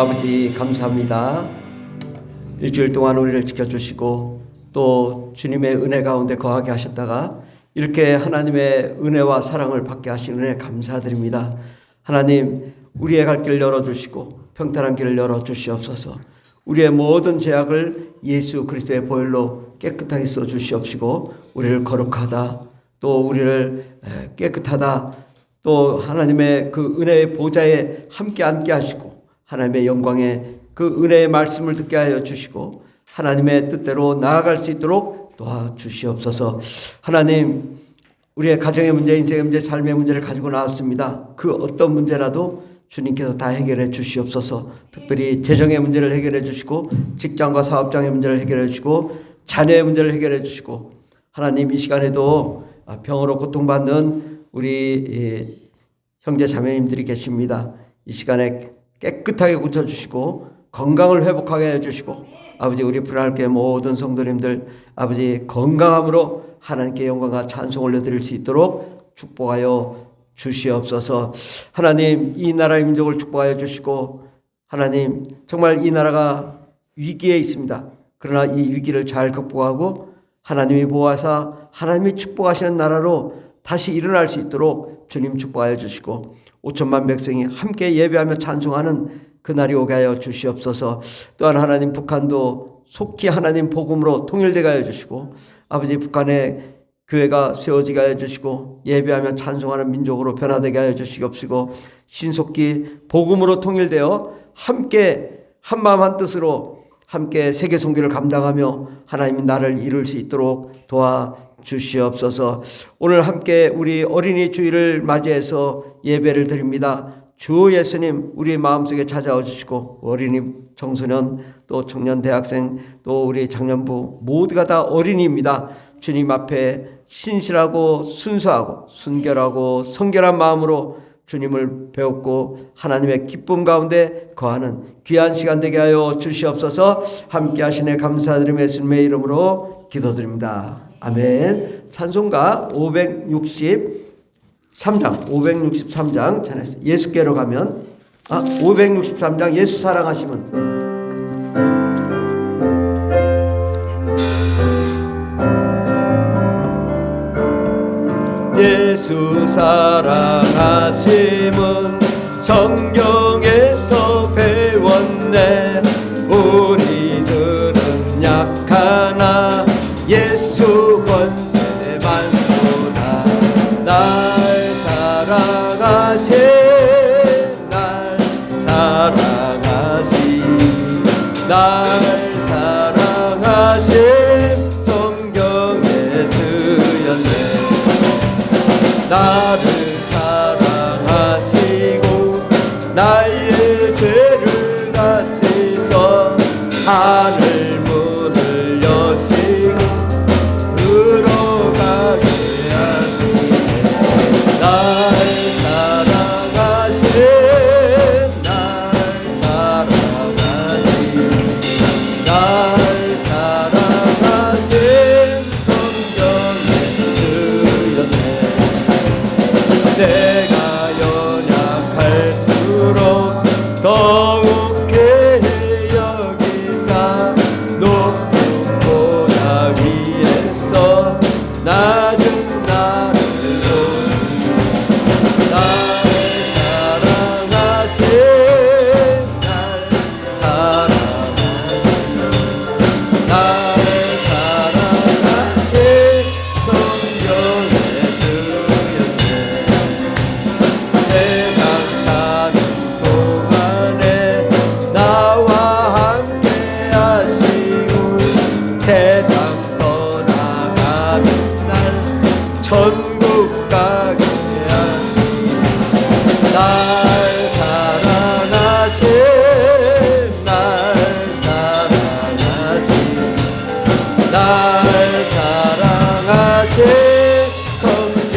아버지 감사합니다. 일주일 동안 우리를 지켜주시고 또 주님의 은혜 가운데 거하게 하셨다가 이렇게 하나님의 은혜와 사랑을 받게 하신 은혜 감사드립니다. 하나님, 우리의 갈 길을 열어주시고 평탄한 길을 열어주시옵소서. 우리의 모든 죄악을 예수 그리스도의 보혈로 깨끗하게 써주시옵시고 우리를 거룩하다, 또 우리를 깨끗하다, 또 하나님의 그 은혜의 보좌에 함께 앉게 하시고 하나님의 영광에 그 은혜의 말씀을 듣게 하여 주시고 하나님의 뜻대로 나아갈 수 있도록 도와주시옵소서. 하나님, 우리의 가정의 문제, 인생의 문제, 삶의 문제를 가지고 나왔습니다. 그 어떤 문제라도 주님께서 다 해결해 주시옵소서. 특별히 재정의 문제를 해결해 주시고 직장과 사업장의 문제를 해결해 주시고 자녀의 문제를 해결해 주시고, 하나님 이 시간에도 병으로 고통받는 우리 형제 자매님들이 계십니다. 이 시간에 깨끗하게 고쳐주시고 건강을 회복하게 해주시고, 아버지 우리 불안할게 모든 성도님들 아버지 건강함으로 하나님께 영광과 찬송 올려드릴 수 있도록 축복하여 주시옵소서. 하나님, 이 나라의 민족을 축복하여 주시고, 하나님 정말 이 나라가 위기에 있습니다. 그러나 이 위기를 잘 극복하고 하나님이 보호하사 하나님이 축복하시는 나라로 다시 일어날 수 있도록 주님 축복하여 주시고 5천만 백성이 함께 예배하며 찬송하는 그날이 오게 하여 주시옵소서. 또한 하나님, 북한도 속히 하나님 복음으로 통일되게 하여 주시고 아버지 북한의 교회가 세워지게 하여 주시고 예배하며 찬송하는 민족으로 변화되게 하여 주시옵시고 신속히 복음으로 통일되어 함께 한마음 한뜻으로 함께 세계 선교를 감당하며 하나님이 나를 이룰 수 있도록 도와주시옵소서. 오늘 함께 우리 어린이 주일을 맞이해서 예배를 드립니다. 주 예수님 우리 마음속에 찾아와 주시고 어린이, 청소년, 또 청년, 대학생, 또 우리 장년부 모두가 다 어린이입니다. 주님 앞에 신실하고 순수하고 순결하고 성결한 마음으로 주님을 배웠고 하나님의 기쁨 가운데 거하는 귀한 시간 되게 하여 주시옵소서. 함께 하시네 감사드리며 예수님의 이름으로 기도드립니다. 아멘. 찬송가 563장 전했어요. 예수께로 가면 563장 예수 사랑하시면 예수 사랑하심은 성경에서 배웠네. 우리들은 약하나 예수 권세 많구나. 날 사랑하신 날 사랑하신 날 사랑하신 성경에 쓰였네. 나를 사랑하시고 나의 죄를 다시서 하늘 문을 여시고 들어가게 하시네. 날 사랑하신 날 사랑하신 날 사랑하신 성경에 쓰였네. 내가 연약할수록 더욱 괴해 여기사 높은 보좌 위에서 낮은 나를 날 사랑하신 날 사랑하신 날 사랑하신 성경에 쓰였네. 세상 사는 동안에 나와 함께 하시고 세상 떠나가는 날 천국 가게 하시고 날 사랑하신 날 사랑하신 날 사랑하신 성경.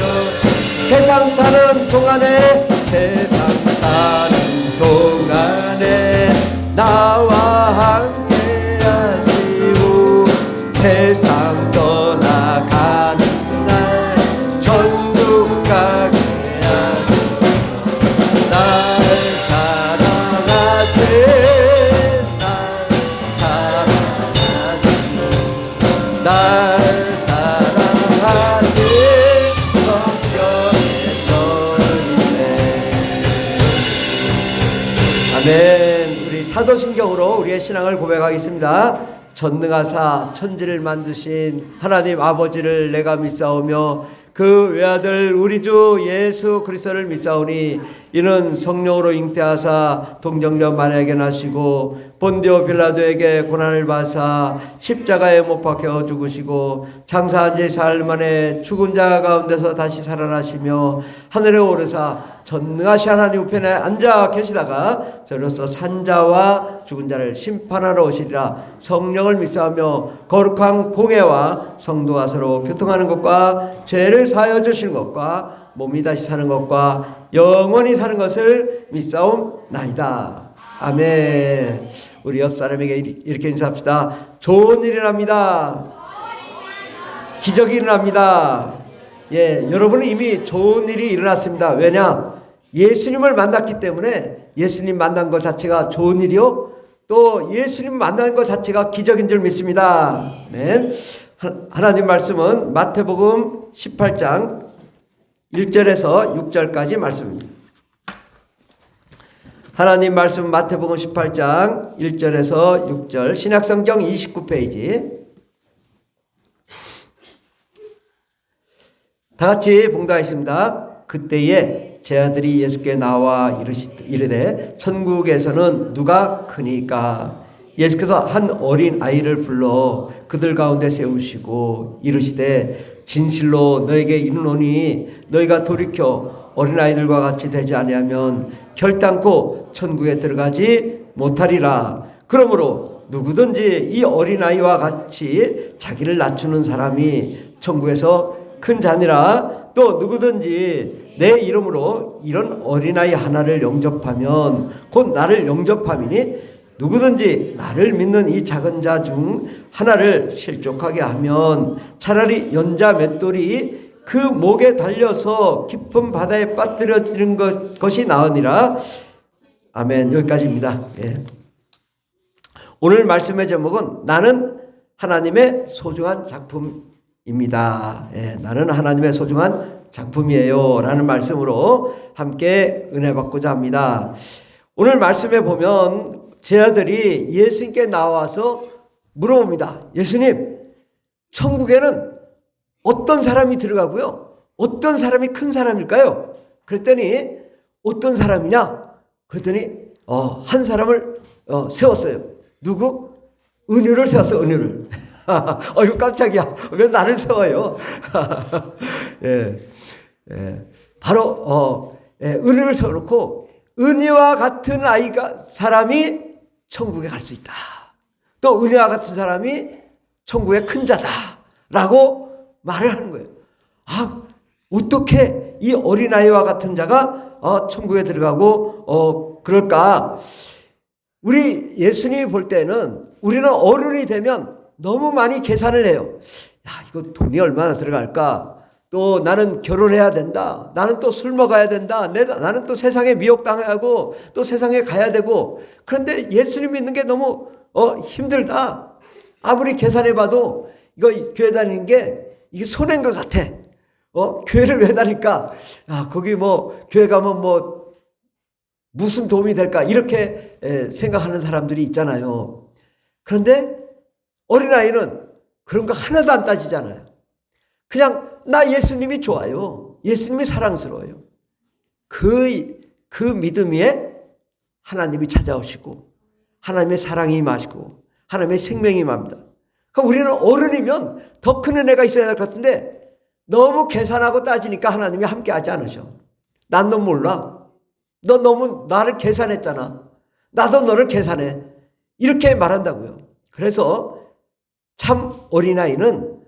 세상 사는 동안에 세상 사는 동안에 나와 함께 하시고 세상 떠나가는 날 천국 가게 하시고 날 사랑하신 아멘. 우리 사도신경으로 우리의 신앙을 고백하겠습니다. 전능하사 천지를 만드신 하나님 아버지를 내가 믿사오며 그 외아들 우리 주 예수 그리스도를 믿사오니 이는 성령으로 잉태하사 동정녀 마리아에게 나시고 본디오 빌라도에게 고난을 받으사 십자가에 못 박혀 죽으시고 장사한 지 사흘 만에 죽은 자 가운데서 다시 살아나시며 하늘에 오르사 전능하신 하나님 우편에 앉아 계시다가 저로서 산자와 죽은 자를 심판하러 오시리라. 성령을 믿사오며 거룩한 공회와 성도가 서로 교통하는 것과 죄를 사하여 주시는 것과 몸이 다시 사는 것과 영원히 사는 것을 믿사옵나이다. 아멘. 우리 옆 사람에게 이렇게 인사합시다. 좋은 일이 납니다. 기적이 일어납니다. 예, 여러분은 이미 좋은 일이 일어났습니다. 왜냐? 예수님을 만났기 때문에 예수님 만난 것 자체가 좋은 일이요. 또 예수님 만난 것 자체가 기적인 줄 믿습니다. 아멘. 하나님 말씀은 마태복음 18장 1절에서 6절까지 말씀입니다. 하나님 말씀 마태복음 18장 1절에서 6절 신약성경 29페이지 다 같이 봉독하겠습니다. 그때에 제 아들이 예수께 나와 이르되 천국에서는 누가 크니까 예수께서 한 어린 아이를 불러 그들 가운데 세우시고 이르시되 진실로 너에게 이르노니 너희가 돌이켜 어린아이들과 같이 되지 아니하면 결단코 천국에 들어가지 못하리라. 그러므로 누구든지 이 어린아이와 같이 자기를 낮추는 사람이 천국에서 큰 자니라. 또 누구든지 내 이름으로 이런 어린아이 하나를 영접하면 곧 나를 영접함이니 누구든지 나를 믿는 이 작은 자 중 하나를 실족하게 하면 차라리 연자 맷돌이 그 목에 달려서 깊은 바다에 빠뜨려지는 것이 나으니라. 아멘. 여기까지입니다. 예. 오늘 말씀의 제목은 나는 하나님의 소중한 작품입니다. 예, 나는 하나님의 소중한 작품이에요 라는 말씀으로 함께 은혜 받고자 합니다. 오늘 말씀에 보면 제 아들이 예수님께 나와서 물어봅니다. 예수님, 천국에는 어떤 사람이 들어가고요? 어떤 사람이 큰 사람일까요? 그랬더니 어떤 사람이냐? 그랬더니 한 사람을 세웠어요. 누구? 은유를 세웠어. 은유를. 이거 깜짝이야. 왜 나를 세워요? 예, 예. 바로 은유를 세워놓고 은유와 같은 사람이 천국에 갈 수 있다. 또 은혜와 같은 사람이 천국의 큰 자다라고 말을 하는 거예요. 어떻게 이 어린아이와 같은 자가 천국에 들어가고 그럴까? 우리 예수님이 볼 때는 우리는 어른이 되면 너무 많이 계산을 해요. 이거 돈이 얼마나 들어갈까? 또 나는 결혼해야 된다. 나는 또 술 먹어야 된다. 나는 또 세상에 미혹당해야 하고 또 세상에 가야 되고. 그런데 예수님 믿는 게 너무 힘들다. 아무리 계산해봐도 이거 교회 다니는 게 이게 손해인 것 같아. 교회를 왜 다닐까? 거기 교회 가면 무슨 도움이 될까? 이렇게 생각하는 사람들이 있잖아요. 그런데 어린아이는 그런 거 하나도 안 따지잖아요. 그냥 나 예수님이 좋아요. 예수님이 사랑스러워요. 그 믿음 위에 하나님이 찾아오시고 하나님의 사랑이 임하시고 하나님의 생명이 임합니다. 그러니까 우리는 어른이면 더 큰 은혜가 있어야 될 것 같은데 너무 계산하고 따지니까 하나님이 함께 하지 않으셔. 난 너 몰라. 너 너무 나를 계산했잖아. 나도 너를 계산해. 이렇게 말한다고요. 그래서 참 어린아이는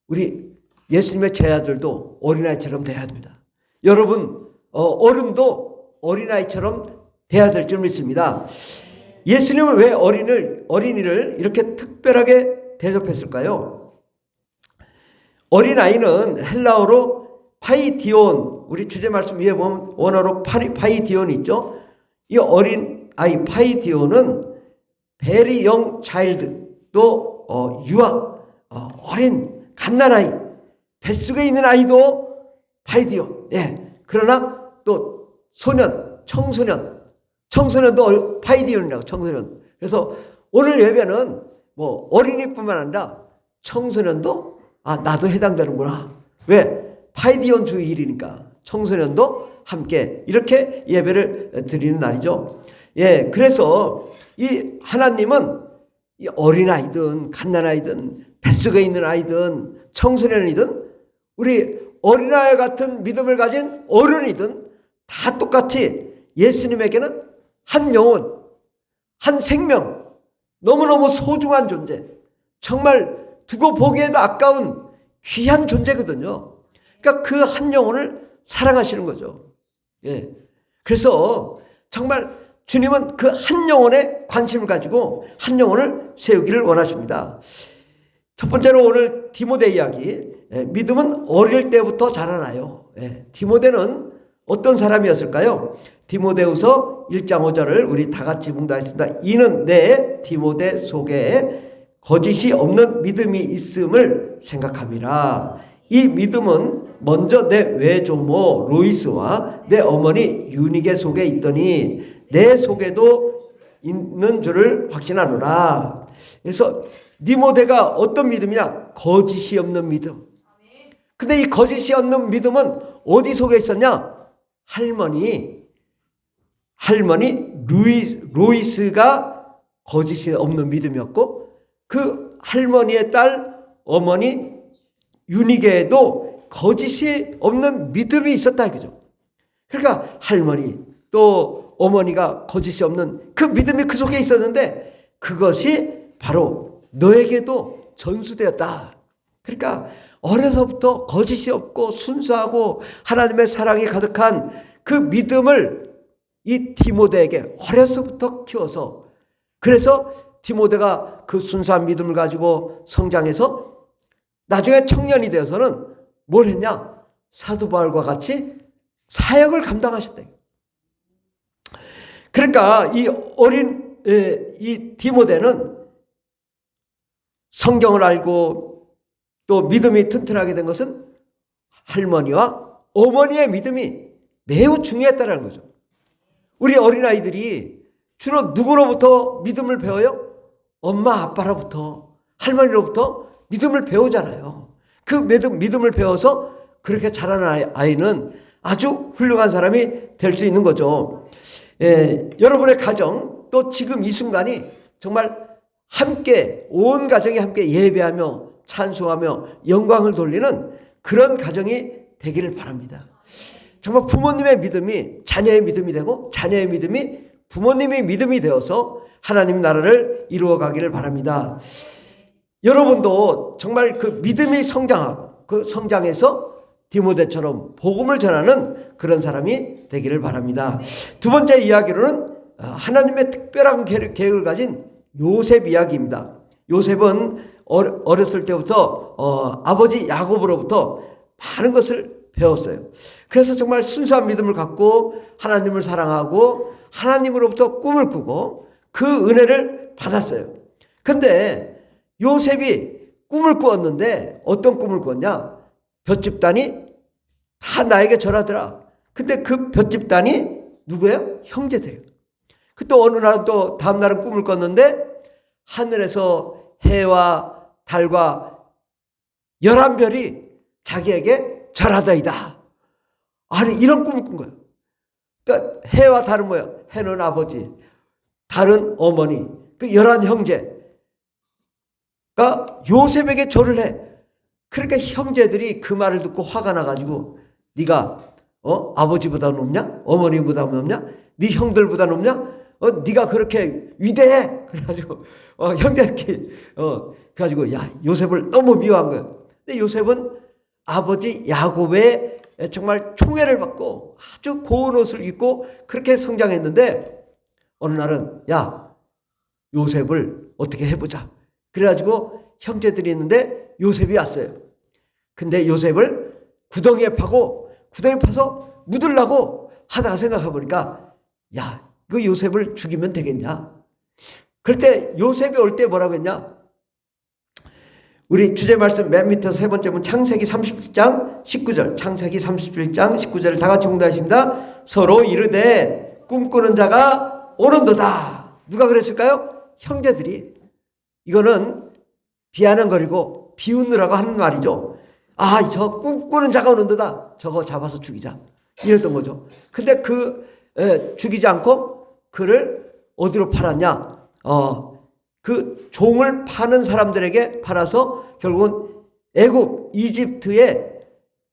우리 예수님의 제자들도 어린아이처럼 돼야 된다. 여러분 어른도 어린아이처럼 돼야 될 줄 믿습니다. 예수님은 왜 어린이를 이렇게 특별하게 대접했을까요? 어린아이는 헬라어로 파이디온, 우리 주제 말씀 위에 보면 원어로 파이디온이 있죠. 이 어린아이 파이디온은 베리 영 차일드, 또 유아, 어린 갓난아이, 뱃속에 있는 아이도 파이디온. 예. 그러나 또 소년, 청소년, 청소년도 파이디온이라고, 청소년. 그래서 오늘 예배는 뭐 어린이뿐만 아니라 청소년도 나도 해당되는구나. 왜? 파이디온 주일이니까 청소년도 함께 이렇게 예배를 드리는 날이죠. 예, 그래서 이 하나님은 이 어린아이든 갓난아이든 뱃속에 있는 아이든 청소년이든 우리 어린아이 같은 믿음을 가진 어른이든 다 똑같이 예수님에게는 한 영혼, 한 생명, 너무너무 소중한 존재, 정말 두고 보기에도 아까운 귀한 존재거든요. 그러니까 그 한 영혼을 사랑하시는 거죠. 예. 그래서 정말 주님은 그 한 영혼에 관심을 가지고 한 영혼을 세우기를 원하십니다. 첫 번째로 오늘 디모데 이야기. 믿음은 어릴 때부터 자라나요. 디모데는 어떤 사람이었을까요? 디모데후서 1장 5절을 우리 다 같이 묵상하겠습니다. 이는 내 디모데 속에 거짓이 없는 믿음이 있음을 생각함이라. 이 믿음은 먼저 내 외조모 로이스와 내 어머니 유니게 속에 있더니 내 속에도 있는 줄을 확신하노라. 그래서 디모데가 어떤 믿음이냐? 거짓이 없는 믿음. 근데 이 거짓이 없는 믿음은 어디 속에 있었냐? 할머니 로이스가 거짓이 없는 믿음이었고, 그 할머니의 딸 어머니 유니게에도 거짓이 없는 믿음이 있었다 이거죠. 그러니까 할머니 또 어머니가 거짓이 없는 그 믿음이 그 속에 있었는데 그것이 바로 너에게도 전수되었다. 그러니까 어려서부터 거짓이 없고 순수하고 하나님의 사랑이 가득한 그 믿음을 이 디모데에게 어려서부터 키워서, 그래서 디모데가 그 순수한 믿음을 가지고 성장해서 나중에 청년이 되어서는 뭘 했냐? 사도 바울과 같이 사역을 감당하셨다. 그러니까 이 디모데는 성경을 알고 또 믿음이 튼튼하게 된 것은 할머니와 어머니의 믿음이 매우 중요했다는 거죠. 우리 어린아이들이 주로 누구로부터 믿음을 배워요? 엄마 아빠로부터, 할머니로부터 믿음을 배우잖아요. 그 믿음을 배워서 그렇게 자라는 아이는 아주 훌륭한 사람이 될 수 있는 거죠. 여러분의 가정 또 지금 이 순간이 정말 함께 온 가정이 함께 예배하며 찬송하며 영광을 돌리는 그런 가정이 되기를 바랍니다. 정말 부모님의 믿음이 자녀의 믿음이 되고 자녀의 믿음이 부모님의 믿음이 되어서 하나님 나라를 이루어가기를 바랍니다. 여러분도 정말 그 믿음이 성장하고 그 성장해서 디모데처럼 복음을 전하는 그런 사람이 되기를 바랍니다. 두 번째 이야기로는 하나님의 특별한 계획을 가진 요셉 이야기입니다. 요셉은 어렸을 때부터 아버지 야곱으로부터 많은 것을 배웠어요. 그래서 정말 순수한 믿음을 갖고 하나님을 사랑하고 하나님으로부터 꿈을 꾸고 그 은혜를 받았어요. 그런데 요셉이 꿈을 꾸었는데 어떤 꿈을 꾸었냐? 볏집단이 다 나에게 절하더라. 근데 그 볏집단이 누구예요? 형제들이에요. 또 어느 날은 또 다음 날은 꿈을 꿨는데 하늘에서 해와 달과 11별이 자기에게 절하다이다. 아니 이런 꿈을 꾼 거예요. 그러니까 해와 달은 뭐예요? 해는 아버지, 달은 어머니, 그 11형제가 요셉에게 절을 해. 그러니까 형제들이 그 말을 듣고 화가 나가지고 네가 아버지보다 높냐? 어머니보다 높냐? 네 형들보다 높냐? 네가 그렇게 위대해? 그래가지고 형제들끼리 그래가지고 야 요셉을 너무 미워한 거예요. 근데 요셉은 아버지 야곱의 정말 총애를 받고 아주 고운 옷을 입고 그렇게 성장했는데 어느 날은 야 요셉을 어떻게 해보자. 그래가지고 형제들이 있는데 요셉이 왔어요. 근데 요셉을 구덩이에 파서 묻으려고 하다가 생각해 보니까 야, 그 요셉을 죽이면 되겠냐? 그럴 때 요셉이 올 때 뭐라고 했냐? 우리 주제 말씀 맨 밑에 세 번째 문 창세기 37장 19절. 창세기 37장 19절을 다 같이 공부하십니다. 서로 이르되 꿈꾸는 자가 오는도다. 누가 그랬을까요? 형제들이. 이거는 비아냥거리고 비웃느라고 하는 말이죠. 아, 저 꿈꾸는 자가 오는도다. 저거 잡아서 죽이자. 이랬던 거죠. 근데 죽이지 않고 그를 어디로 팔았냐? 그 종을 파는 사람들에게 팔아서 결국은 애굽, 이집트의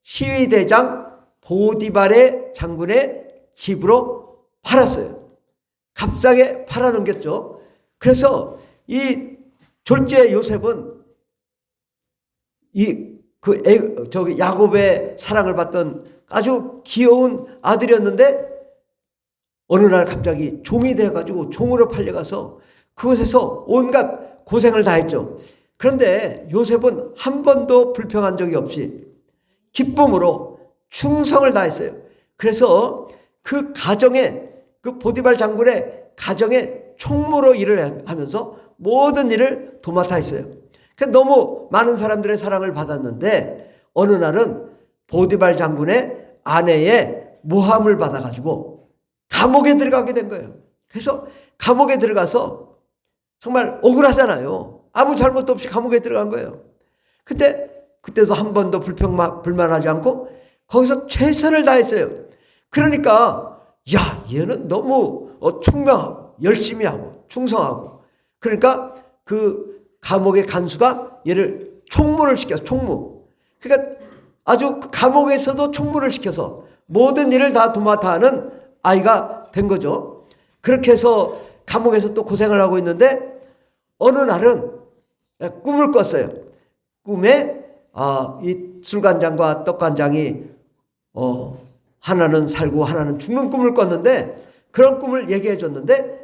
시위대장 보디발의 장군의 집으로 팔았어요. 값싸게 팔아넘겼죠. 그래서 이 졸지의 요셉은 야곱의 사랑을 받던 아주 귀여운 아들이었는데 어느 날 갑자기 종이 돼가지고 종으로 팔려가서 그곳에서 온갖 고생을 다 했죠. 그런데 요셉은 한 번도 불평한 적이 없이 기쁨으로 충성을 다했어요. 그래서 그 보디발 장군의 가정에 총무로 일을 하면서 모든 일을 도맡아 했어요. 너무 많은 사람들의 사랑을 받았는데 어느 날은 보디발 장군의 아내의 모함을 받아가지고 감옥에 들어가게 된 거예요. 그래서 감옥에 들어가서 정말 억울하잖아요. 아무 잘못도 없이 감옥에 들어간 거예요. 근데 그때도 한 번도 불만하지 않고 거기서 최선을 다했어요. 그러니까 얘는 너무 총명하고 열심히 하고 충성하고, 그러니까 그 감옥의 간수가 얘를 총무를 시켰어. 총무. 그러니까 아주 감옥에서도 총무를 시켜서 모든 일을 다 도맡아 하는 아이가 된 거죠. 그렇게 해서 감옥에서 또 고생을 하고 있는데 어느 날은 꿈을 꿨어요. 꿈에 이 술간장과 떡간장이 하나는 살고 하나는 죽는 꿈을 꿨는데, 그런 꿈을 얘기해 줬는데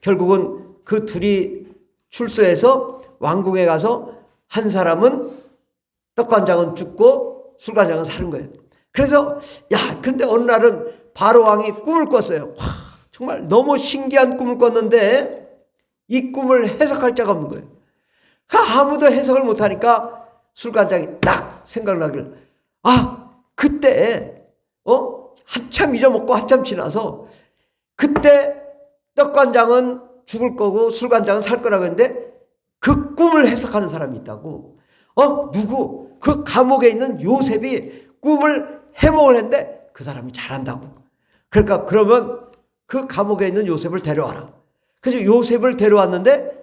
결국은 그 둘이 출소해서 왕궁에 가서 한 사람은 떡간장은 죽고 술간장은 사는 거예요. 그래서 그런데 어느 날은 바로 왕이 꿈을 꿨어요. 정말 너무 신기한 꿈을 꿨는데 이 꿈을 해석할 자가 없는 거예요. 아무도 해석을 못하니까 술간장이 딱 생각나길, 그때 한참 잊어먹고 한참 지나서 그때 떡간장은 죽을 거고 술간장은 살 거라고 했는데 그 꿈을 해석하는 사람이 있다고. 누구? 그 감옥에 있는 요셉이 꿈을 해몽을 했는데 그 사람이 잘한다고. 그러니까 그러면 그 감옥에 있는 요셉을 데려와라. 그래서 요셉을 데려왔는데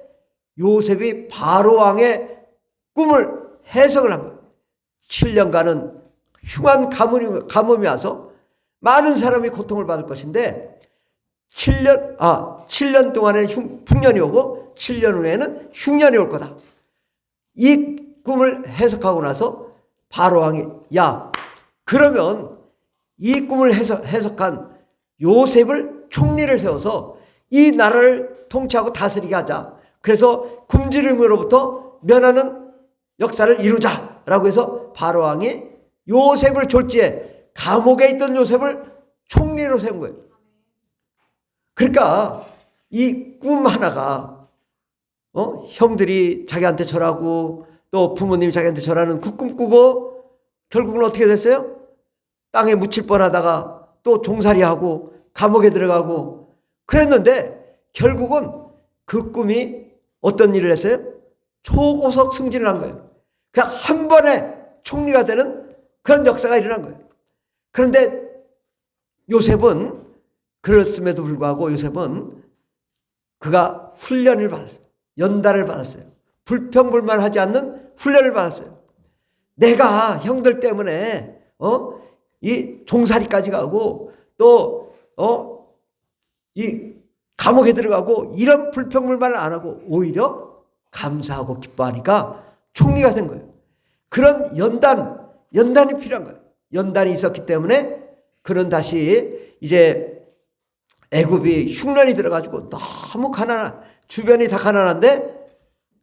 요셉이 바로 왕의 꿈을 해석을 한 거예요. 7년간은 흉한 가뭄이 와서 많은 사람이 고통을 받을 것인데 7년 동안에는 풍년이 오고 7년 후에는 흉년이 올 거다. 이 꿈을 해석하고 나서 바로 왕이 그러면 이 꿈을 해석한 요셉을 총리를 세워서 이 나라를 통치하고 다스리게 하자. 그래서 굶주림으로부터 면하는 역사를 이루자라고 해서 바로 왕이 요셉을 졸지에 감옥에 있던 요셉을 총리로 세운 거예요. 그러니까 이 꿈 하나가 형들이 자기한테 절하고 또 부모님이 자기한테 절하는 그 꿈 꾸고 결국은 어떻게 됐어요? 땅에 묻힐 뻔하다가 또 종살이하고 감옥에 들어가고 그랬는데 결국은 그 꿈이 어떤 일을 했어요? 초고속 승진을 한 거예요. 그냥 한 번에 총리가 되는 그런 역사가 일어난 거예요. 그런데 요셉은 그랬음에도 불구하고 요셉은 그가 훈련을 받았어요. 연단을 받았어요. 불평불만하지 않는 훈련을 받았어요. 내가 형들 때문에 이 종살이까지 가고 또 이 감옥에 들어가고 이런 불평불만을 안 하고 오히려 감사하고 기뻐하니까 총리가 된 거예요. 그런 연단이 필요한 거예요. 연단이 있었기 때문에 그는 다시 이제 애굽이 흉년이 들어가지고 너무 주변이 다 가난한데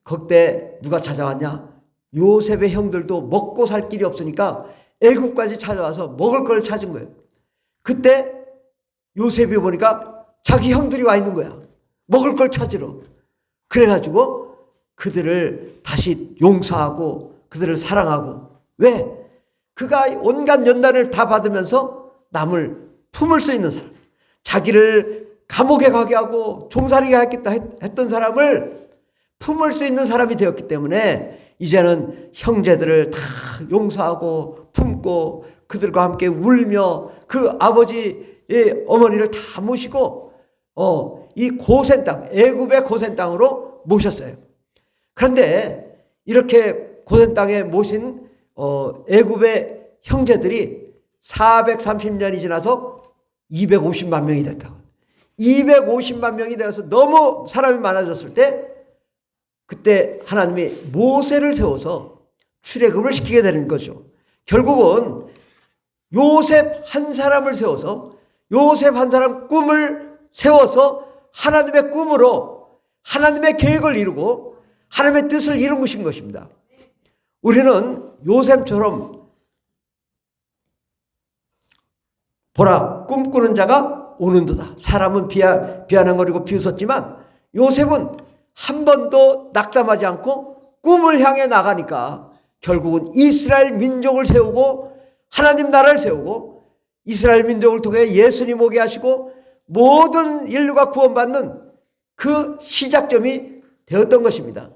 그때 누가 찾아왔냐? 요셉의 형들도 먹고 살 길이 없으니까 애굽까지 찾아와서 먹을 걸 찾은 거예요. 그때 요셉이 보니까 자기 형들이 와 있는 거야. 먹을 걸 찾으러. 그래가지고 그들을 다시 용서하고 그들을 사랑하고. 왜? 그가 온갖 연단을 다 받으면서 남을 품을 수 있는 사람. 자기를 감옥에 가게 하고 종살이게 하겠다 했던 사람을 품을 수 있는 사람이 되었기 때문에 이제는 형제들을 다 용서하고 품고 그들과 함께 울며 그 아버지의 어머니를 다 모시고 이 고센 땅, 애굽의 고센 땅으로 모셨어요. 그런데 이렇게 고센 땅에 모신 애굽의 형제들이 430년이 지나서 250만 명이 됐다고. 250만 명이 되어서 너무 사람이 많아졌을 때 그때 하나님이 모세를 세워서 출애굽을 시키게 되는 거죠. 결국은 요셉 한 사람을 세워서 요셉 한 사람 꿈을 세워서 하나님의 꿈으로 하나님의 계획을 이루고 하나님의 뜻을 이루신 것입니다. 우리는 요셉처럼 보라 꿈꾸는 자가 오는도다. 사람은 비아냥거리고 비웃었지만 요셉은 한 번도 낙담하지 않고 꿈을 향해 나가니까 결국은 이스라엘 민족을 세우고 하나님 나라를 세우고 이스라엘 민족을 통해 예수님 오게 하시고 모든 인류가 구원받는 그 시작점이 되었던 것입니다.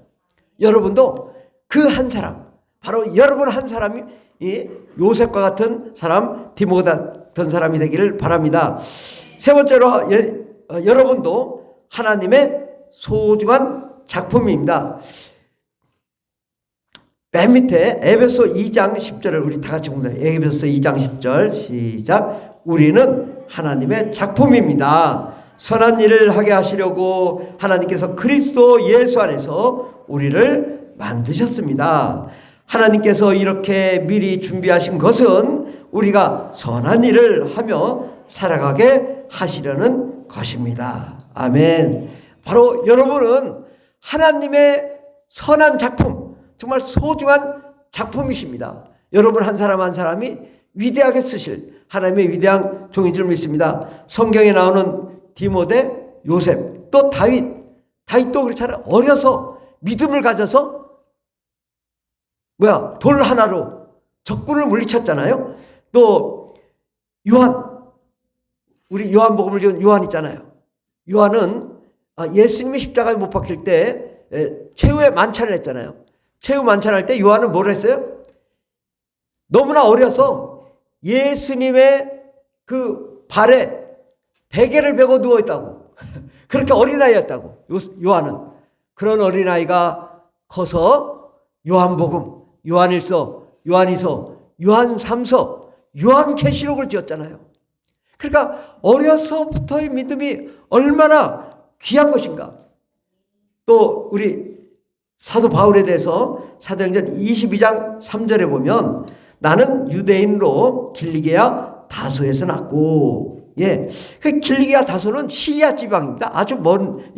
여러분도 그 한 사람, 바로 여러분 한 사람이 요셉과 같은 사람, 디모가 같은 사람이 되기를 바랍니다. 세 번째로 여러분도 하나님의 소중한 작품입니다. 맨 밑에 에베소 2장 10절을 우리 다 같이 봅니다. 에베소 2장 10절 시작. 우리는 하나님의 작품입니다. 선한 일을 하게 하시려고 하나님께서 그리스도 예수 안에서 우리를 만드셨습니다. 하나님께서 이렇게 미리 준비하신 것은 우리가 선한 일을 하며 살아가게 하시려는 것입니다. 아멘. 바로 여러분은 하나님의 선한 작품, 정말 소중한 작품이십니다. 여러분 한 사람 한 사람이 위대하게 쓰실 하나님의 위대한 종인 줄 믿습니다. 성경에 나오는 디모데, 요셉, 또 다윗도 그렇잖아요. 어려서 믿음을 가져서 돌 하나로 적군을 물리쳤잖아요. 또 우리 요한복음을 지은 요한 있잖아요. 요한은 예수님이 십자가에 못 박힐 때 최후의 만찬을 했잖아요. 최후 만찬할 때 요한은 뭘 했어요? 너무나 어려서 예수님의 그 발에 베개를 베고 누워있다고. 그렇게 어린아이였다고 요한은. 그런 어린아이가 커서 요한복음, 요한일서, 요한이서, 요한3서, 요한계시록을 지었잖아요. 그러니까 어려서부터의 믿음이 얼마나 귀한 것인가. 또 우리 사도 바울에 대해서 사도행전 22장 3절에 보면 나는 유대인으로 길리게야 다소에서 났고, 그 길리게야 다소는 시리아 지방입니다. 아주 먼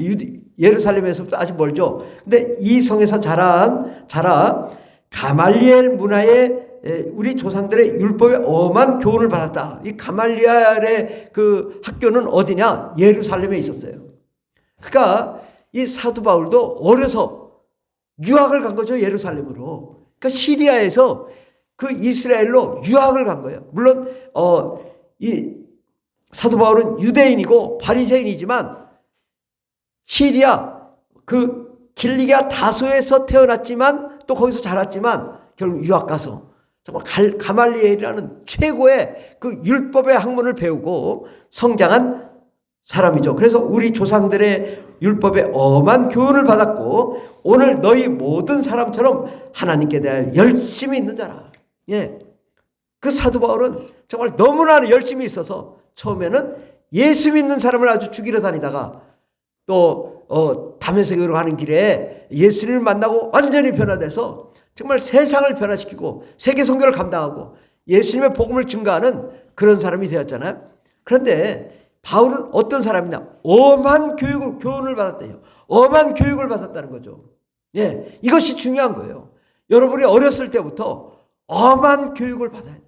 예루살렘에서부터 아주 멀죠. 근데 이 성에서 자라 가말리엘 문화에 우리 조상들의 율법에 엄한 교훈을 받았다. 이 가말리엘의 그 학교는 어디냐? 예루살렘에 있었어요. 그러니까 이 사도 바울도 어려서 유학을 간 거죠. 예루살렘으로. 그러니까 시리아에서 그 이스라엘로 유학을 간 거예요. 물론 이 사도 바울은 유대인이고 바리새인이지만 시리아 그 길리게아 다소에서 태어났지만 또 거기서 자랐지만 결국 유학 가서 정말 가말리엘이라는 최고의 그 율법의 학문을 배우고 성장한 사람이죠. 그래서 우리 조상들의 율법에 엄한 교훈을 받았고 오늘 너희 모든 사람처럼 하나님께 대하여 열심히 있는 자라. 그 사도 바울은 정말 너무나 열심히 있어서 처음에는 예수 믿는 사람을 아주 죽이러 다니다가 또 다메섹으로 가는 길에 예수님을 만나고 완전히 변화돼서 정말 세상을 변화시키고 세계 선교를 감당하고 예수님의 복음을 증거하는 그런 사람이 되었잖아요. 그런데 바울은 어떤 사람이냐? 엄한 교훈을 받았대요. 엄한 교육을 받았다는 거죠. 이것이 중요한 거예요. 여러분이 어렸을 때부터 엄한 교육을 받아야 돼요.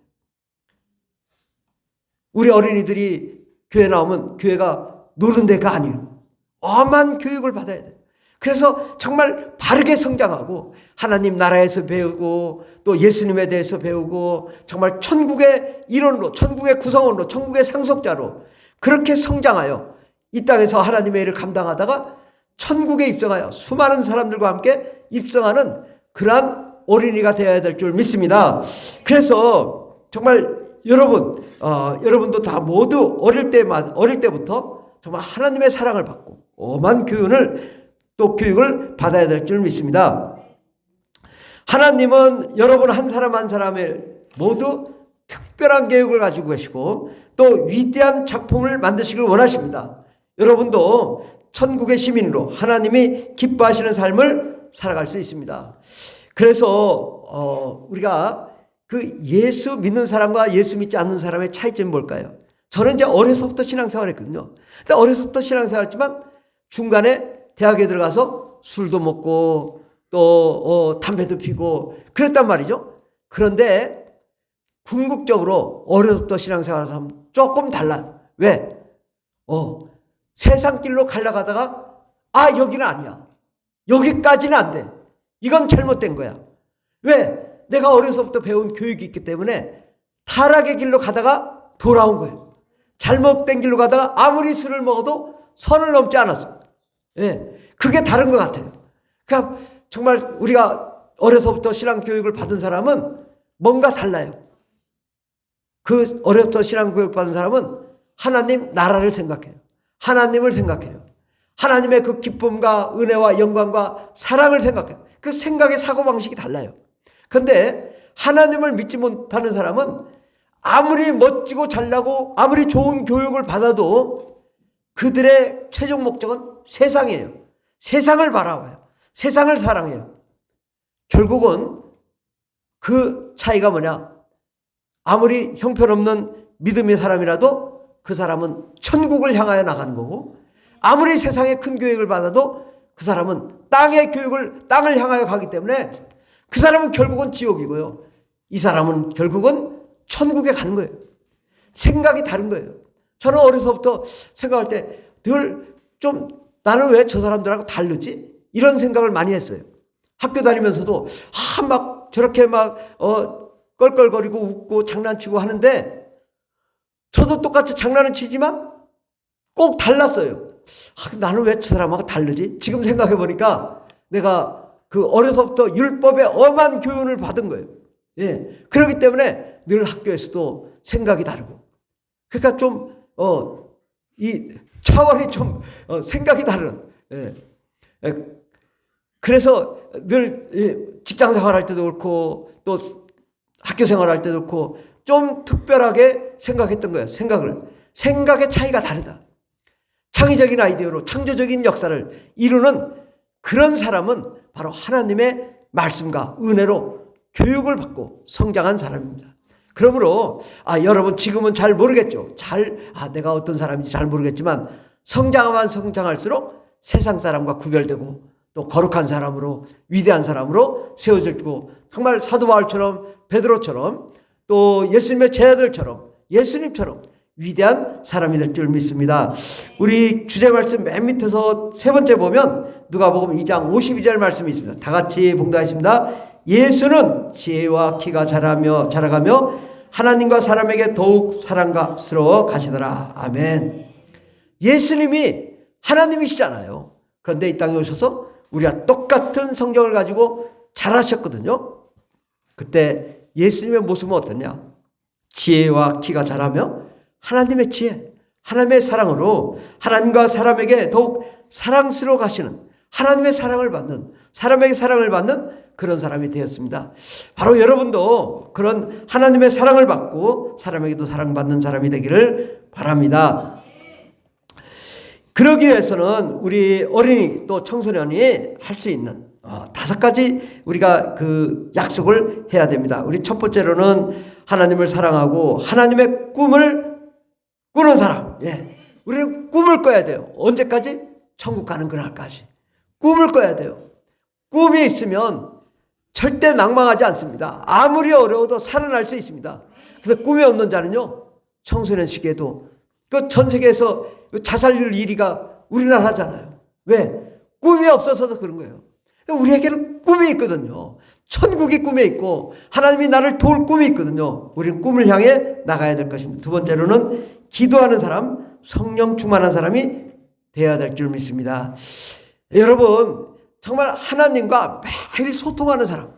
우리 어린이들이 교회 나오면 교회가 노는 데가 아니에요. 엄한 교육을 받아야 돼요. 그래서 정말 바르게 성장하고 하나님 나라에서 배우고 또 예수님에 대해서 배우고 정말 천국의 일원으로, 천국의 구성원으로, 천국의 상속자로 그렇게 성장하여 이 땅에서 하나님의 일을 감당하다가 천국에 입성하여 수많은 사람들과 함께 입성하는 그러한 어린이가 되어야 될 줄 믿습니다. 그래서 정말 여러분도 다 모두 어릴 때부터 정말 하나님의 사랑을 받고 엄한 교육을 받아야 될 줄 믿습니다. 하나님은 여러분 한 사람 한 사람을 모두 특별한 계획을 가지고 계시고 또 위대한 작품을 만드시길 원하십니다. 여러분도 천국의 시민으로 하나님이 기뻐하시는 삶을 살아갈 수 있습니다. 그래서 우리가 그 예수 믿는 사람과 예수 믿지 않는 사람의 차이점이 뭘까요? 저는 이제 어려서부터 신앙생활 했거든요. 근데 어려서부터 신앙생활 했지만 중간에 대학에 들어가서 술도 먹고 또 담배도 피고 그랬단 말이죠. 그런데 궁극적으로 어려서부터 신앙생활을 하면 조금 달라. 왜? 세상 길로 가려가다가 여기는 아니야. 여기까지는 안 돼. 이건 잘못된 거야. 왜? 내가 어려서부터 배운 교육이 있기 때문에 타락의 길로 가다가 돌아온 거예요. 잘못된 길로 가다가 아무리 술을 먹어도 선을 넘지 않았어. 예, 그게 다른 것 같아요. 그러니까 정말 우리가 어려서부터 신앙 교육을 받은 사람은 뭔가 달라요. 그 어려서부터 신앙 교육 받은 사람은 하나님 나라를 생각해요. 하나님을 생각해요. 하나님의 그 기쁨과 은혜와 영광과 사랑을 생각해요. 그 생각의 사고방식이 달라요. 그런데 하나님을 믿지 못하는 사람은 아무리 멋지고 잘나고 아무리 좋은 교육을 받아도 그들의 최종 목적은 세상이에요. 세상을 바라봐요. 세상을 사랑해요. 결국은 그 차이가 뭐냐? 아무리 형편없는 믿음의 사람이라도 그 사람은 천국을 향하여 나가는 거고 아무리 세상에 큰 교육을 받아도 그 사람은 땅을 향하여 가기 때문에 그 사람은 결국은 지옥이고요. 이 사람은 결국은 천국에 가는 거예요. 생각이 다른 거예요. 저는 어려서부터 생각할 때 늘 좀 나는 왜 저 사람들하고 다르지? 이런 생각을 많이 했어요. 학교 다니면서도 막 저렇게 껄껄거리고 웃고 장난치고 하는데 저도 똑같이 장난을 치지만 꼭 달랐어요. 나는 왜 저 사람하고 다르지? 지금 생각해 보니까 내가 그 어려서부터 율법의 엄한 교훈을 받은 거예요. 예. 그렇기 때문에 늘 학교에서도 생각이 다르고. 그러니까 이 차원이 생각이 다른. 예. 그래서 늘 직장 생활할 때도 그렇고 또 학교 생활할 때도 그렇고 좀 특별하게 생각했던 거예요. 생각의 차이가 다르다. 창의적인 아이디어로 창조적인 역사를 이루는 그런 사람은 바로 하나님의 말씀과 은혜로 교육을 받고 성장한 사람입니다. 그러므로 여러분 지금은 잘 모르겠죠. 내가 어떤 사람인지 잘 모르겠지만 성장하면 성장할수록 세상 사람과 구별되고 또 거룩한 사람으로 위대한 사람으로 세워지고 정말 사도 바울처럼 베드로처럼 또 예수님의 제자들처럼 예수님처럼 위대한 사람이 될 줄 믿습니다. 우리 주제 말씀 맨 밑에서 세 번째 보면 누가복음 2장 52절 말씀이 있습니다. 다 같이 봉독하겠습니다. 예수는 지혜와 키가 자라가며 하나님과 사람에게 더욱 사랑스러워 가시더라. 아멘. 예수님이 하나님이시잖아요. 그런데 이 땅에 오셔서 우리가 똑같은 성경을 가지고 자라셨거든요. 그때 예수님의 모습은 어떠냐? 지혜와 키가 자라며 하나님의 지혜, 하나님의 사랑으로 하나님과 사람에게 더욱 사랑스러워 가시는 하나님의 사랑을 받는 사람에게 사랑을 받는 그런 사람이 되었습니다. 바로 여러분도 그런 하나님의 사랑을 받고 사람에게도 사랑받는 사람이 되기를 바랍니다. 그러기 위해서는 우리 어린이 또 청소년이 할 수 있는 5가지 우리가 그 약속을 해야 됩니다. 우리 첫 번째로는 하나님을 사랑하고 하나님의 꿈을 꾸는 사람. 예. 우리는 꿈을 꿔야 돼요. 언제까지? 천국 가는 그날까지. 꿈을 꿔야 돼요. 꿈이 있으면 절대 낭망하지 않습니다. 아무리 어려워도 살아날 수 있습니다. 그래서 꿈이 없는 자는요, 청소년 시기에도 그 전 세계에서 자살률 1위가 우리나라잖아요. 왜? 꿈이 없어서 그런 거예요. 우리에게는 꿈이 있거든요. 천국이 꿈에 있고 하나님이 나를 도울 꿈이 있거든요. 우리는 꿈을 향해 나가야 될 것입니다. 두 번째로는 기도하는 사람, 성령 충만한 사람이 되어야 될 줄 믿습니다. 여러분, 정말 하나님과 매일 소통하는 사람,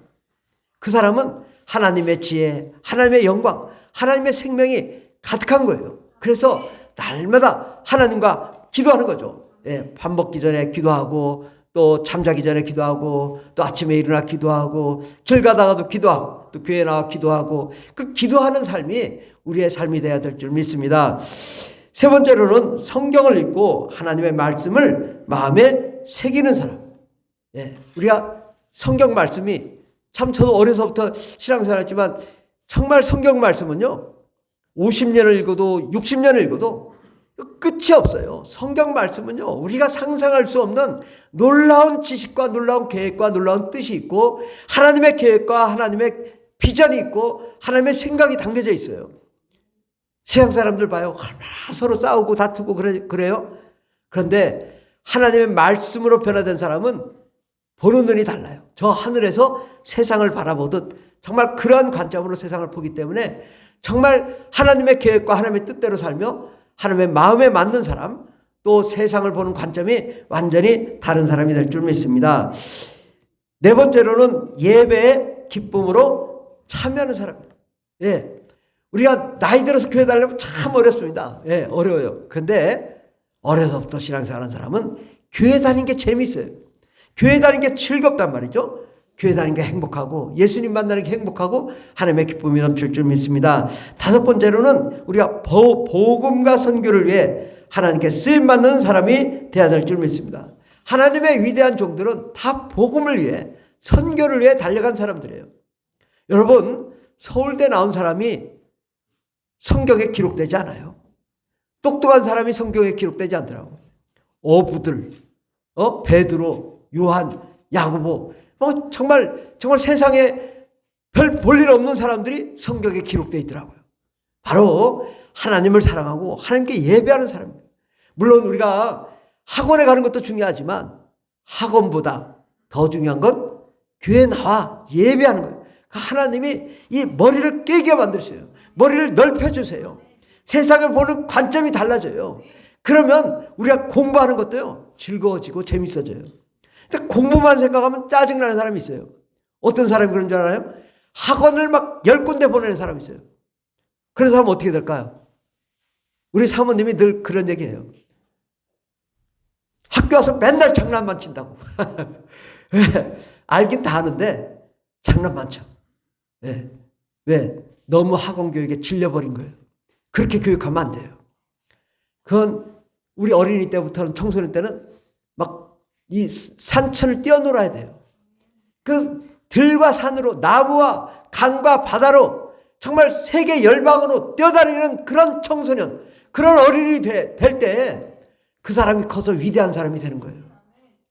그 사람은 하나님의 지혜, 하나님의 영광, 하나님의 생명이 가득한 거예요. 그래서 날마다 하나님과 기도하는 거죠. 예, 밥 먹기 전에 기도하고, 또 잠자기 전에 기도하고, 또 아침에 일어나 기도하고, 길 가다가도 기도하고, 또 교회 나와 기도하고, 그 기도하는 삶이 우리의 삶이 되어야 될 줄 믿습니다. 세 번째로는 성경을 읽고 하나님의 말씀을 마음에 새기는 사람. 예, 우리가 성경 말씀이 참, 저도 어려서부터 신앙생활 했지만 정말 성경 말씀은요 50년을 읽어도 60년을 읽어도 끝이 없어요. 성경 말씀은요 우리가 상상할 수 없는 놀라운 지식과 놀라운 계획과 놀라운 뜻이 있고, 하나님의 계획과 하나님의 비전이 있고, 하나님의 생각이 담겨져 있어요. 세상 사람들 봐요. 얼마나 서로 싸우고 다투고 그래요. 그런데 하나님의 말씀으로 변화된 사람은 보는 눈이 달라요. 저 하늘에서 세상을 바라보듯 정말 그러한 관점으로 세상을 보기 때문에 정말 하나님의 계획과 하나님의 뜻대로 살며 하나님의 마음에 맞는 사람, 또 세상을 보는 관점이 완전히 다른 사람이 될 줄 믿습니다. 네 번째로는 예배의 기쁨으로 참여하는 사람입니다. 예. 우리가 나이 들어서 교회 다니려면 참 어렵습니다. 예, 어려워요. 근데 어려서부터 신앙생활하는 사람은 교회 다니는 게 재밌어요. 교회 다니는 게 즐겁단 말이죠. 교회 다니는 게 행복하고, 예수님 만나는 게 행복하고, 하나님의 기쁨이 넘칠 줄 믿습니다. 다섯 번째로는 우리가 복음과 선교를 위해 하나님께 쓰임받는 사람이 되어야 될 줄 믿습니다. 하나님의 위대한 종들은 다 복음을 위해, 선교를 위해 달려간 사람들이에요. 여러분, 서울대 나온 사람이 성경에 기록되지 않아요. 똑똑한 사람이 성경에 기록되지 않더라고요. 어부들, 베드로, 요한, 야고보, 정말 세상에 별 볼일 없는 사람들이 성경에 기록되어 있더라고요. 바로 하나님을 사랑하고 하나님께 예배하는 사람입니다. 물론 우리가 학원에 가는 것도 중요하지만 학원보다 더 중요한 건 교회에 나와 예배하는 거예요. 하나님이 이 머리를 깨게 만드셔요. 머리를 넓혀주세요. 세상을 보는 관점이 달라져요. 그러면 우리가 공부하는 것도요 즐거워지고 재밌어져요. 근데 공부만 생각하면 짜증나는 사람이 있어요. 어떤 사람이 그런 줄 알아요? 학원을 막 10군데 보내는 사람이 있어요. 그런 사람은 어떻게 될까요? 우리 사모님이 늘 그런 얘기해요. 학교 와서 맨날 장난만 친다고. 알긴 다 아는데 장난만 쳐. 네. 왜? 너무 학원 교육에 질려버린 거예요. 그렇게 교육하면 안 돼요. 그건 우리 어린이 때부터는, 청소년 때는 막 이 산천을 뛰어놀아야 돼요. 그 들과 산으로, 나무와 강과 바다로 정말 세계 열방으로 뛰어다니는 그런 청소년, 그런 어린이 될 때 그 사람이 커서 위대한 사람이 되는 거예요.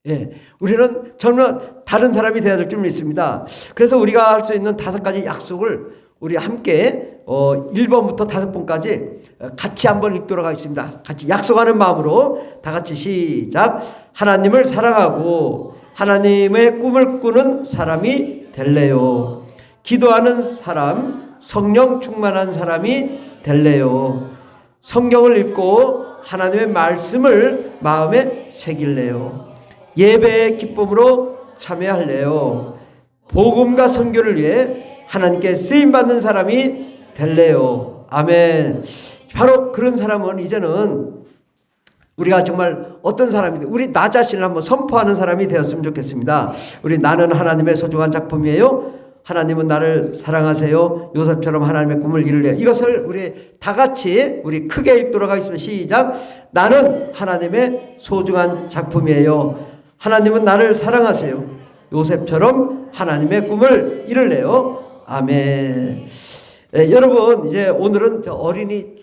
예, 우리는 정말 다른 사람이 되어야 될 줄 믿습니다. 그래서 우리가 할 수 있는 5가지 약속을 우리 함께 1번부터 5번까지 같이 한번 읽도록 하겠습니다. 같이 약속하는 마음으로 다 같이 시작. 하나님을 사랑하고 하나님의 꿈을 꾸는 사람이 될래요. 기도하는 사람, 성령 충만한 사람이 될래요. 성경을 읽고 하나님의 말씀을 마음에 새길래요. 예배의 기쁨으로 참여할래요. 복음과 선교를 위해 하나님께 쓰임받는 사람이 될래요. 아멘. 바로 그런 사람은 이제는 우리가 정말 어떤 사람인데, 우리 나 자신을 한번 선포하는 사람이 되었으면 좋겠습니다. 우리 나는 하나님의 소중한 작품이에요. 하나님은 나를 사랑하세요. 요셉처럼 하나님의 꿈을 이루래요. 이것을 우리 다 같이 우리 크게 읽도록 하겠습니다. 시작. 나는 하나님의 소중한 작품이에요. 하나님은 나를 사랑하세요. 요셉처럼 하나님의 꿈을 이루래요. 아멘. 네, 여러분, 이제 오늘은 어린이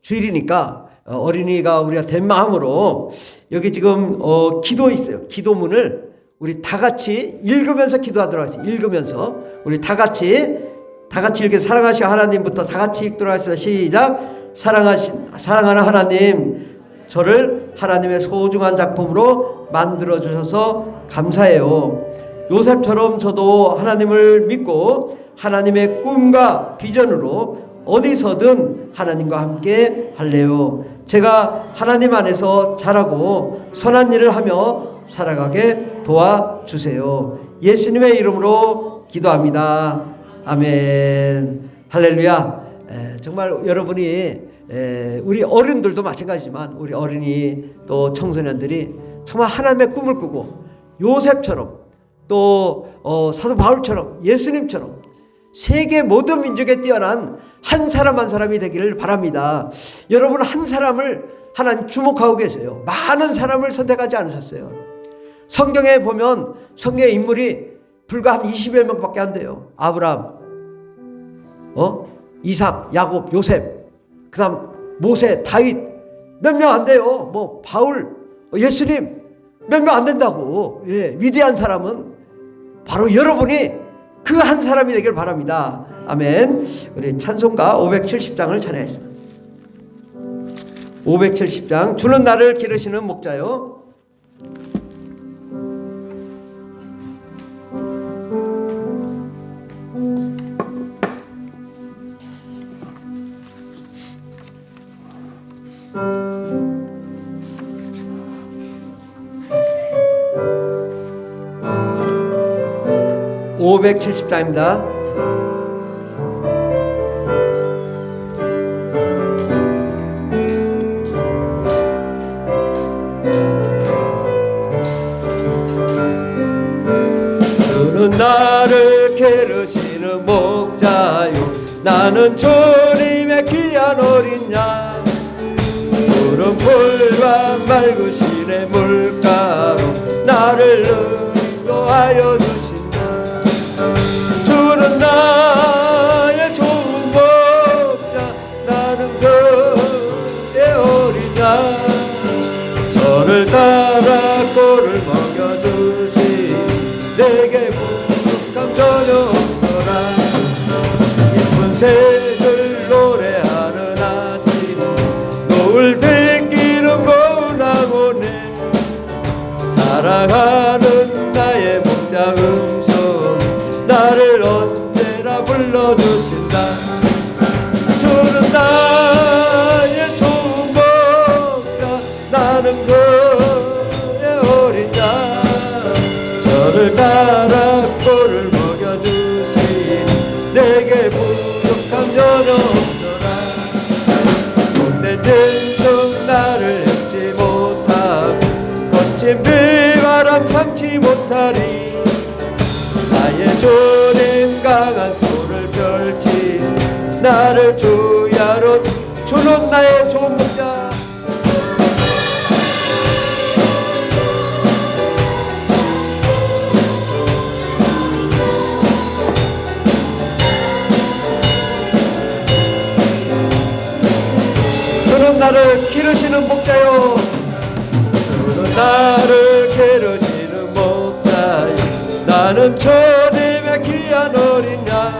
주일이니까 어린이가 우리가 된 마음으로 여기 지금 기도 있어요. 기도문을 우리 다 같이 읽으면서 기도하도록 하겠습니다. 읽으면서 우리 다 같이 읽게. 사랑하신 하나님부터 다 같이 읽도록 하겠습니다. 시작. 사랑하는 하나님, 저를 하나님의 소중한 작품으로 만들어 주셔서 감사해요. 요셉처럼 저도 하나님을 믿고 하나님의 꿈과 비전으로 어디서든 하나님과 함께 할래요. 제가 하나님 안에서 자라고 선한 일을 하며 살아가게 도와주세요. 예수님의 이름으로 기도합니다. 아멘. 할렐루야. 정말 여러분이 우리 어른들도 마찬가지지만 우리 어린이 또 청소년들이 정말 하나님의 꿈을 꾸고 요셉처럼 또 사도 바울처럼 예수님처럼 세계 모든 민족에 뛰어난 한 사람 한 사람이 되기를 바랍니다. 여러분 한 사람을 하나님 주목하고 계세요. 많은 사람을 선택하지 않으셨어요. 성경에 보면 성경의 인물이 불과 한 20여 명밖에 안 돼요. 아브라함, 이삭, 야곱, 요셉, 그 다음 모세, 다윗 몇 명 안 돼요. 뭐 바울, 예수님 몇 명 안 된다고. 위대한 사람은 바로 여러분이 그 한 사람이 되길 바랍니다. 아멘. 우리 찬송가 570장을 찬양했습니다. 570장 주는 나를 기르시는 목자요. (570장입니다) 주는 나를 기르시는 목자요 나는 주님의 귀한 어린 양 푸른 풀과 맑은 시내 물가로 나를 인도하여 주신다. 주는 나의 좋은 목자 나는 그의 어린 양 저를 따라 꼴을 먹여주시 내게 부족함 전혀 없어라. 예쁜 새들 노래하는 아침 노을 빗기는 고운 황혼에 사랑하는 나의 목자 음성 나를 언제나 불러주신다. 주는 나의 좋은 목자 나는 그의 어린 양 저를 따라 꼴을 먹여주시 내게 부족함 전혀 없어라. 못된 짐승 나를 heb지 못하고 거친 비바람 삼지 못하리. 나의 주님 강한 손을 펼치시 나를 주야로 주는 나의 좋은 목자 주는 나를 기르시는 목자요 주는 나를 기르시는 목자요 나는 주님의 귀한 어린 양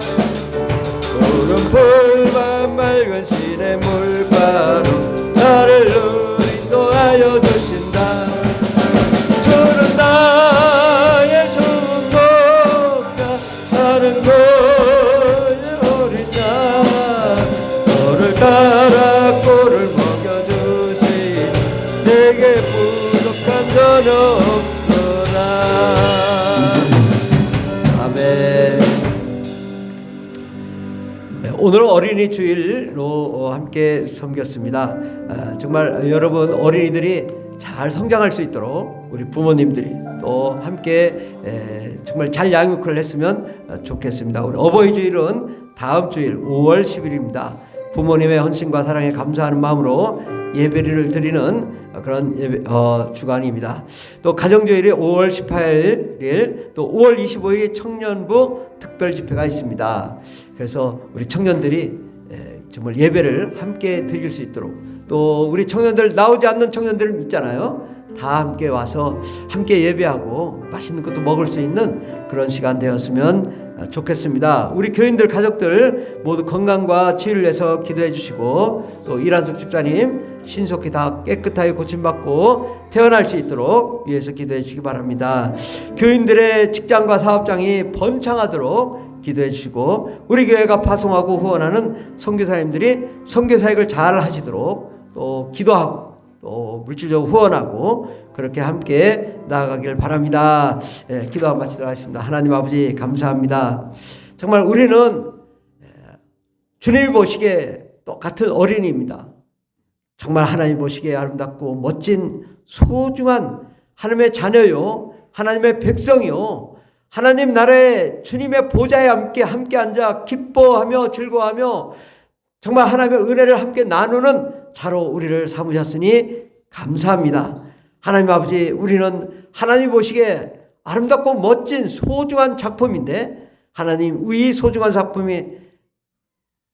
푸른 풀과 맑은 시내 물가로 나를 인도하여 주신다. 주는 나의 좋은 목자 나는 그의 어린 양 너를 따라 꼴을 먹여주시 내게 부족한 전혀 없어라. 오늘은 어린이 주일로 함께 섬겼습니다. 정말 여러분 어린이들이 잘 성장할 수 있도록 우리 부모님들이 또 함께 정말 잘 양육을 했으면 좋겠습니다. 우리 어버이 주일은 다음 주일 5월 10일입니다. 부모님의 헌신과 사랑에 감사하는 마음으로 예배를 드리는 그런 주간입니다. 또 가정주일이 5월 18일 또 5월 25일 청년부 특별 집회가 있습니다. 그래서 우리 청년들이 정말 예배를 함께 드릴 수 있도록 또 우리 청년들 나오지 않는 청년들 있잖아요. 다 함께 와서 함께 예배하고 맛있는 것도 먹을 수 있는 그런 시간 되었으면 좋겠습니다. 우리 교인들 가족들 모두 건강과 치유를 위해서 기도해 주시고 또 이란숙 집사님 신속히 다 깨끗하게 고침받고 태어날 수 있도록 위해서 기도해 주시기 바랍니다. 교인들의 직장과 사업장이 번창하도록 기도해 주시고 우리 교회가 파송하고 후원하는 선교사님들이 선교 사역을 잘 하시도록 또 기도하고 또 물질적으로 후원하고 그렇게 함께 나아가길 바랍니다. 예, 기도하고 마치도록 하겠습니다. 하나님 아버지 감사합니다. 정말 우리는 주님이 보시기에 똑같은 어린이입니다. 정말 하나님 보시기에 아름답고 멋진 소중한 하나님의 자녀요, 하나님의 백성이요, 하나님 나라에 주님의 보좌에 함께 앉아 기뻐하며 즐거워하며 정말 하나님의 은혜를 함께 나누는 자로 우리를 삼으셨으니 감사합니다. 하나님 아버지, 우리는 하나님 보시기에 아름답고 멋진 소중한 작품인데 하나님 이 소중한 작품이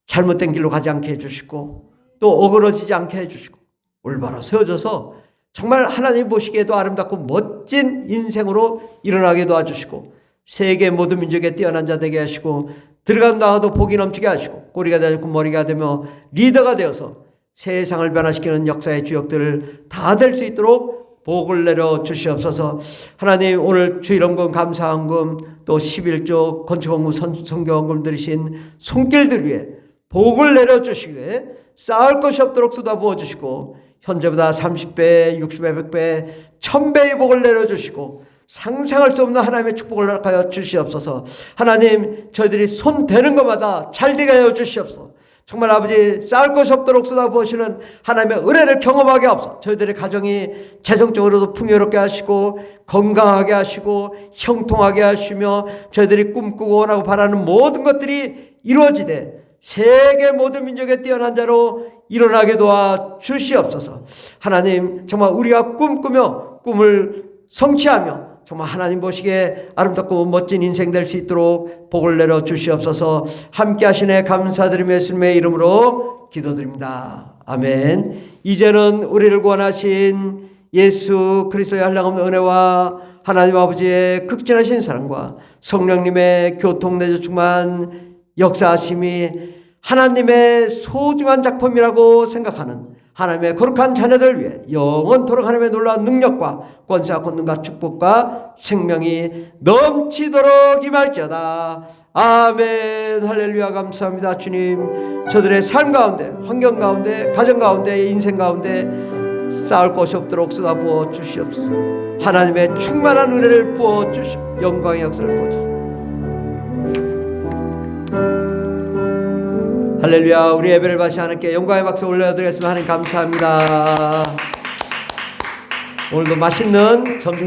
잘못된 길로 가지 않게 해주시고 또 어그러지지 않게 해주시고 올바로 세워져서 정말 하나님 보시기에도 아름답고 멋진 인생으로 일어나게 도와주시고 세계 모든 민족에 뛰어난 자 되게 하시고 들어가도 나와도 복이 넘치게 하시고 꼬리가 되고 머리가 되며 리더가 되어서 세상을 변화시키는 역사의 주역들 다 될 수 있도록 복을 내려 주시옵소서. 하나님 오늘 주일원금 감사헌금 또 11조 건축헌금 성경헌금 들으신 손길들 위해 복을 내려 주시기에 쌓을 것이 없도록 쏟아부어 주시고 현재보다 30배, 60배, 100배, 1000배의 복을 내려주시고 상상할 수 없는 하나님의 축복을 허락하여 주시옵소서. 하나님 저희들이 손 대는 것마다 잘 되게 하여 주시옵소서. 정말 아버지 쌓을 것이 없도록 쏟아부으시는 하나님의 은혜를 경험하게 하옵소서. 저희들의 가정이 재정적으로도 풍요롭게 하시고 건강하게 하시고 형통하게 하시며 저희들이 꿈꾸고 원하고 바라는 모든 것들이 이루어지되 세계 모든 민족의 뛰어난 자로 일어나게 도와 주시옵소서. 하나님 정말 우리가 꿈꾸며 꿈을 성취하며 정말 하나님 보시기에 아름답고 멋진 인생 될 수 있도록 복을 내려 주시옵소서. 함께 하시네 감사드리며 예수님의 이름으로 기도드립니다. 아멘. 이제는 우리를 구원하신 예수 그리스도의 한량없는 은혜와 하나님 아버지의 극진하신 사랑과 성령님의 교통내주 충만 역사하심이 하나님의 소중한 작품이라고 생각하는 하나님의 거룩한 자녀들 위해 영원토록 하나님의 놀라운 능력과 권세와 권능과 축복과 생명이 넘치도록 임할지어다. 아멘. 할렐루야. 감사합니다. 주님 저들의 삶 가운데 환경 가운데 가정 가운데 인생 가운데 쌓을 것이 없도록 쏟아부어 주시옵소서. 하나님의 충만한 은혜를 부어 주시옵소서. 영광의 역사를 부어 주시옵소서. 할렐루야. 우리 예배를 마치 하나님께 영광의 박수 올려드리겠습니다. 하나님 감사합니다. 오늘도 맛있는 점심